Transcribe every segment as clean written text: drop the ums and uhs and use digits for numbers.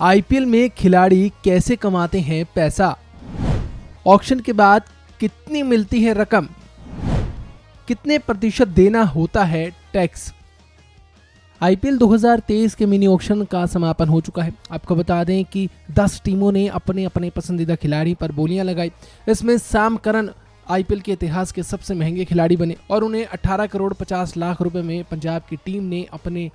IPL में खिलाड़ी कैसे कमाते हैं पैसा, ऑक्शन के बाद कितनी मिलती है रकम, कितने प्रतिशत देना होता है टैक्स। आईपीएल 2023 के मिनी ऑक्शन का समापन हो चुका है। आपको बता दें कि 10 टीमों ने अपने अपने पसंदीदा खिलाड़ी पर बोलियां लगाई। इसमें सैम करन आईपीएल के इतिहास के सबसे महंगे खिलाड़ी बने और उन्हें 18 करोड़ 50 लाख रुपए में पंजाब की टीम ने अपने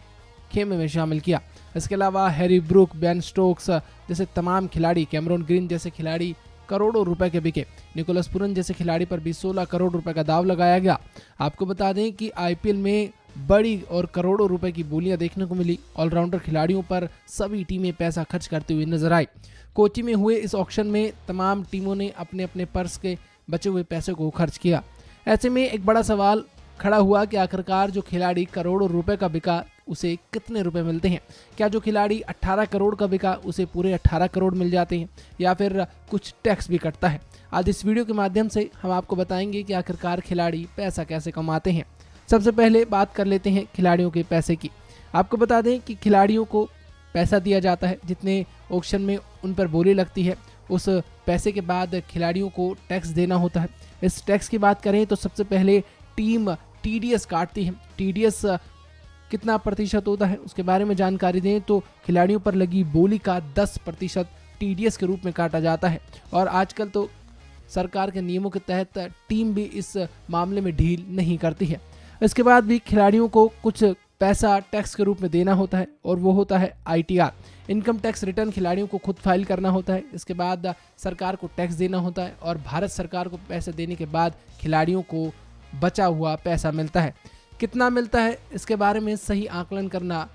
खेमे में शामिल किया। इसके अलावा हैरी ब्रूक, बेन स्टोक्स जैसे तमाम खिलाड़ी, कैमरॉन ग्रीन जैसे खिलाड़ी करोड़ों रुपए के बिके। निकोलस पुरन जैसे खिलाड़ी पर भी 16 करोड़ रुपए का दाव लगाया गया। आपको बता दें कि आईपीएल में बड़ी और करोड़ों रुपए की बोलियां देखने को मिली। ऑलराउंडर खिलाड़ियों पर सभी टीमें पैसा खर्च करते हुए नजर आई। कोची में हुए इस ऑक्शन में तमाम टीमों ने अपने अपने पर्स के बचे हुए पैसे को खर्च किया। ऐसे में एक बड़ा सवाल खड़ा हुआ कि आखिरकार जो खिलाड़ी करोड़ों रुपए का बिका उसे कितने रुपए मिलते हैं। क्या जो खिलाड़ी 18 करोड़ का बिका उसे पूरे 18 करोड़ मिल जाते हैं या फिर कुछ टैक्स भी कटता है। आज इस वीडियो के माध्यम से हम आपको बताएंगे कि आखिरकार खिलाड़ी पैसा कैसे कमाते हैं। सबसे पहले बात कर लेते हैं खिलाड़ियों के पैसे की। आपको बता दें कि खिलाड़ियों को पैसा दिया जाता है, जितने ऑक्शन में उन पर बोली लगती है उस पैसे के बाद खिलाड़ियों को टैक्स देना होता है। इस टैक्स की बात करें तो सबसे पहले टीम टीडीएस काटती है। टीडीएस कितना प्रतिशत होता है उसके बारे में जानकारी दें तो खिलाड़ियों पर लगी बोली का 10% टीडीएस के रूप में काटा जाता है। और आजकल तो सरकार के नियमों के तहत टीम भी इस मामले में ढील नहीं करती है। इसके बाद भी खिलाड़ियों को कुछ पैसा टैक्स के रूप में देना होता है और वो होता है आईटीआर। इनकम टैक्स रिटर्न खिलाड़ियों को खुद फाइल करना होता है। इसके बाद सरकार को टैक्स देना होता है और भारत सरकार को पैसे देने के बाद खिलाड़ियों को बचा हुआ पैसा मिलता है। कितना मिलता है इसके बारे में सही आकलन करना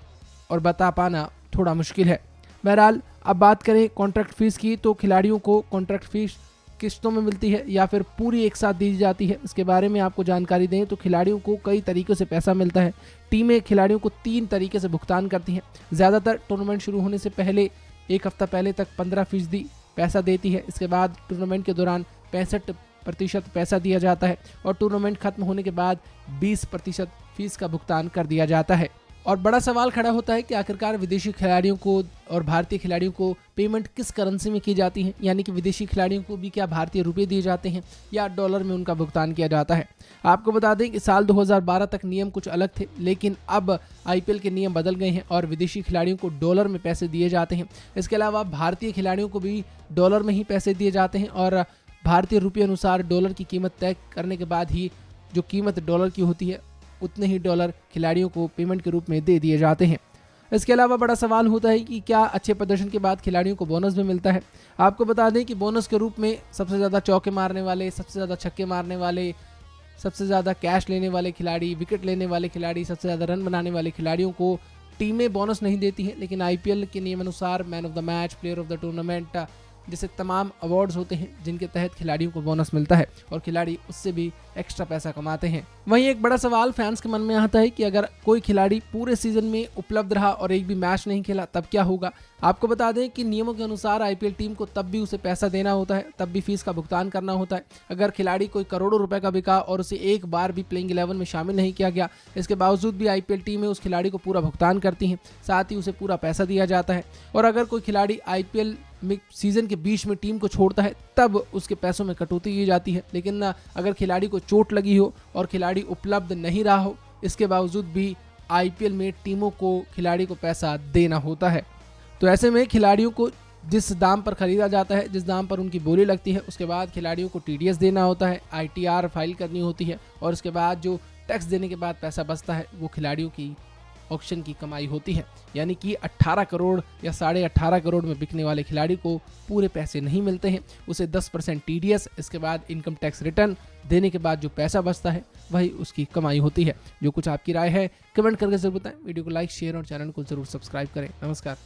और बता पाना थोड़ा मुश्किल है। बहरहाल अब बात करें कॉन्ट्रैक्ट फीस की तो खिलाड़ियों को कॉन्ट्रैक्ट फीस किस्तों में मिलती है या फिर पूरी एक साथ दी जाती है। इसके बारे में आपको जानकारी दें तो खिलाड़ियों को कई तरीकों से पैसा मिलता है। टीमें खिलाड़ियों को 3 तरीके से भुगतान करती हैं। ज़्यादातर टूर्नामेंट शुरू होने से पहले 1 हफ्ता पहले तक 15% पैसा देती है। इसके बाद टूर्नामेंट के दौरान 65% पैसा दिया जाता है और टूर्नामेंट खत्म होने के बाद 20% फीस का भुगतान कर दिया जाता है। और बड़ा सवाल खड़ा होता है कि आखिरकार विदेशी खिलाड़ियों को और भारतीय खिलाड़ियों को पेमेंट किस करेंसी में की जाती है, यानी कि विदेशी खिलाड़ियों को भी क्या भारतीय रुपए दिए जाते हैं या डॉलर में उनका भुगतान किया जाता है। आपको बता दें कि साल 2012 तक नियम कुछ अलग थे, लेकिन अब आईपीएल के नियम बदल गए हैं और विदेशी खिलाड़ियों को डॉलर में पैसे दिए जाते हैं। इसके अलावा भारतीय खिलाड़ियों को भी डॉलर में ही पैसे दिए जाते हैं और भारतीय रुपये अनुसार डॉलर की कीमत तय करने के बाद ही जो कीमत डॉलर की होती है उतने ही डॉलर खिलाड़ियों को पेमेंट के रूप में दे दिए जाते हैं। इसके अलावा बड़ा सवाल होता है कि क्या अच्छे प्रदर्शन के बाद खिलाड़ियों को बोनस भी मिलता है। आपको बता दें कि बोनस के रूप में सबसे ज़्यादा चौके मारने वाले, सबसे ज़्यादा छक्के मारने वाले, सबसे ज़्यादा कैश लेने वाले खिलाड़ी, विकेट लेने वाले खिलाड़ी, सबसे ज़्यादा रन बनाने वाले खिलाड़ियों को टीमें बोनस नहीं देती हैं। लेकिन आईपीएल के नियमानुसार man of the match, player of the tournament जैसे तमाम अवार्ड्स होते हैं जिनके तहत खिलाड़ियों को बोनस मिलता है और खिलाड़ी उससे भी एक्स्ट्रा पैसा कमाते हैं। वहीं एक बड़ा सवाल फैंस के मन में आता है कि अगर कोई खिलाड़ी पूरे सीजन में उपलब्ध रहा और एक भी मैच नहीं खेला तब क्या होगा। आपको बता दें कि नियमों के अनुसार आईपीएल टीम को तब भी उसे पैसा देना होता है, तब भी फीस का भुगतान करना होता है। अगर खिलाड़ी कोई करोड़ों रुपए का बिका और उसे एक बार भी प्लेइंग 11 में शामिल नहीं किया गया, इसके बावजूद भी आईपीएल टीमें उस खिलाड़ी को पूरा भुगतान करती हैं, साथ ही उसे पूरा पैसा दिया जाता है। और अगर कोई खिलाड़ी आईपीएल में सीजन के बीच में टीम को छोड़ता है तब उसके पैसों में कटौती की जाती है। लेकिन अगर खिलाड़ी को चोट लगी हो और खिलाड़ी उपलब्ध नहीं रहा हो, इसके बावजूद भी आईपीएल में टीमों को खिलाड़ी को पैसा देना होता है। तो ऐसे में खिलाड़ियों को जिस दाम पर खरीदा जाता है, जिस दाम पर उनकी बोली लगती है, उसके बाद खिलाड़ियों को टीडीएस देना होता है, आईटीआर फाइल करनी होती है और उसके बाद जो टैक्स देने के बाद पैसा बचता है वो खिलाड़ियों की ऑक्शन की कमाई होती है। यानी कि 18 करोड़ या 18.5 करोड़ में बिकने वाले खिलाड़ी को पूरे पैसे नहीं मिलते हैं, उसे 10% टीडीएस, इसके बाद इनकम टैक्स रिटर्न देने के बाद जो पैसा बचता है वही उसकी कमाई होती है। जो कुछ आपकी राय है कमेंट करके जरूर बताएं। वीडियो को लाइक, शेयर और चैनल को जरूर सब्सक्राइब करें। नमस्कार।